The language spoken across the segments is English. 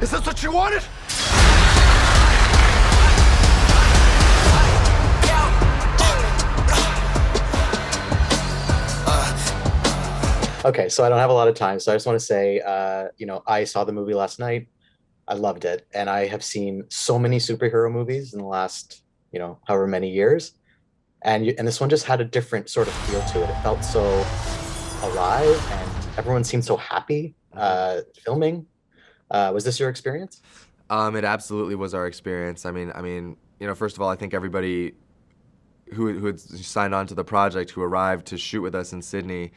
Is this what you wanted? Okay, so I don't have a lot of time, so I just want to say, I saw the movie last night. I loved it, and I have seen so many superhero movies in the last, however many years, and this one just had a different sort of feel to it. It felt so alive, and everyone seemed so happy Mhm. filming. Was this your experience? It absolutely was our experience. First of all, I think everybody who had signed on to the project, who arrived to shoot with us in Sydney,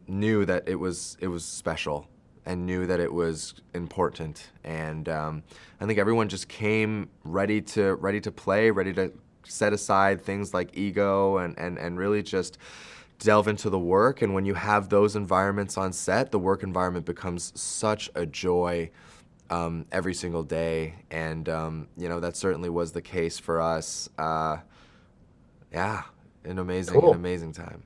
knew that it was special and knew that it was important. And I think everyone just came ready to play, ready to set aside things like ego and really just delve into the work. And when you have those environments on set, the work environment becomes such a joy every single day. And that certainly was the case for us. Yeah, an Cool. amazing time.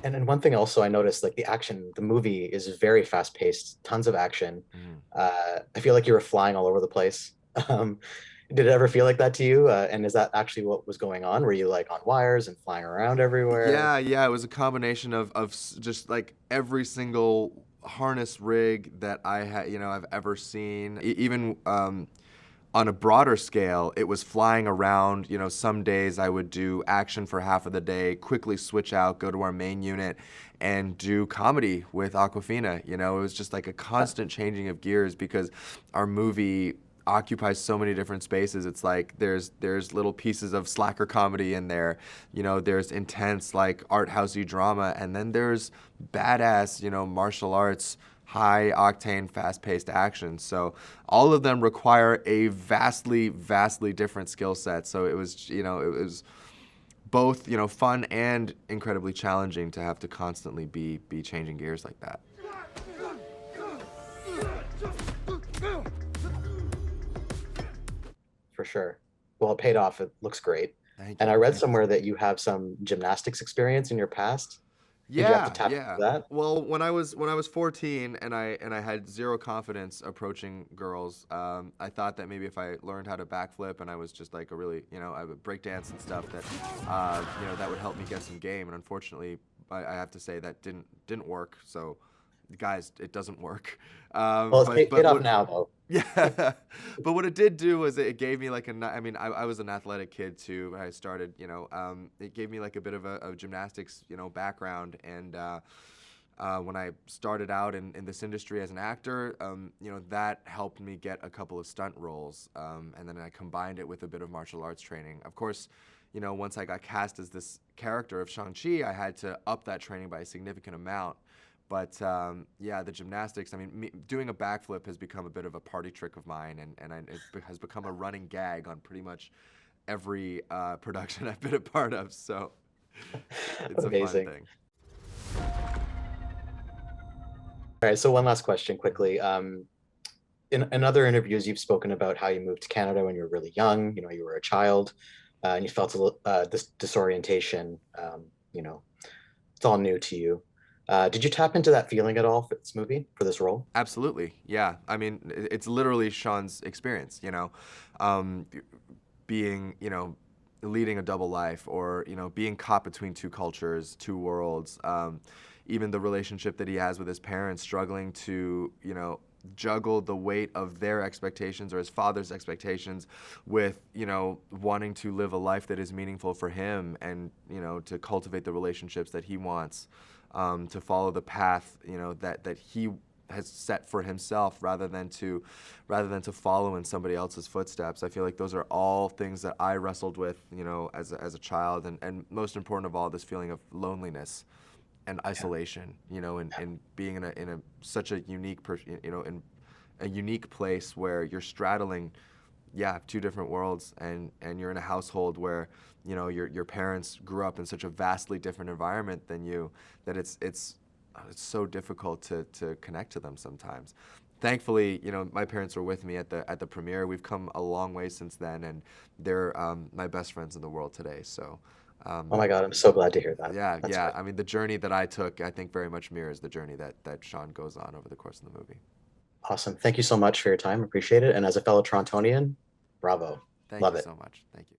And one thing also I noticed, like the action, the movie is very fast paced, tons of action. Mhm. I feel like you were flying all over the place. Um, did it ever feel like that to you? And is that actually what was going on? Were you like on wires and flying around everywhere? Yeah, yeah, it was a combination of just like every single harness rig that I've ever seen. Even on a broader scale, it was flying around. Some days I would do action for half of the day, quickly switch out, go to our main unit, and do comedy with Awkwafina. It was just like a constant changing of gears because our movie occupies so many different spaces. It's like there's little pieces of slacker comedy in there. There's intense like art housey drama, and then there's badass, martial arts, high octane, fast paced action. So all of them require a vastly, vastly different skill set. So it was both, fun and incredibly challenging to have to constantly be changing gears like that. For sure. Well, it paid off. It looks great. Thank And you. I read Thank you so somewhere much. that you have some gymnastics experience in your past. Did you have to Yeah, tap into yeah. that? Well, when I was 14 and I had zero confidence approaching girls, I thought that maybe if I learned how to backflip and I was just like a really, I would break dance and stuff, that that would help me get some game. And unfortunately, I have to say that didn't work. So, guys, it doesn't work. Well, it's But paid off what now, though. Yeah, but what it did do was it gave me like I was an athletic kid too. When I started, it gave me like a bit of a gymnastics, background. And when I started out in this industry as an actor, that helped me get a couple of stunt roles. And then I combined it with a bit of martial arts training. Of course, once I got cast as this character of Shang-Chi, I had to up that training by a significant amount. But yeah, the gymnastics, doing a backflip has become a bit of a party trick of mine, and it has become a running gag on pretty much every production I've been a part of. So it's a fun Amazing. thing. All right, so one last question Mhm. quickly. In other interviews, you've spoken about how you moved to Canada when you were really young. You were a child, and you felt this disorientation. It's all new to you. Did you tap into that feeling at all for this movie, for this role? Absolutely, yeah. It's literally Sean's experience, um, being, leading a double life, or being caught between two cultures, two worlds. Even the relationship that he has with his parents, struggling to juggle the weight of their expectations or his father's expectations with wanting to live a life that is meaningful for him, and to cultivate the relationships that he wants, to follow the path that he has set for himself, rather than to follow in somebody else's footsteps. I feel like those are all things that I wrestled with, as a child, and most important of all, this feeling of loneliness and Yeah. isolation, and being in a such a unique, in a unique place where you're straddling, yeah, two different worlds, and you're in a household where your parents grew up in such a vastly different environment than you, that it's so difficult to connect to them sometimes. Thankfully, my parents were with me at the premiere. We've come a long way since then, and they're my best friends in the world today. So Oh my God, I'm so glad to hear that. Yeah, That's yeah. great. I mean, the journey that I took, I think, very much mirrors the journey that Sean goes on over the course of the movie. Awesome. Thank you so much for your time. Appreciate it. And as a fellow Torontonian, bravo. Thank Love you it. so much. Thank you.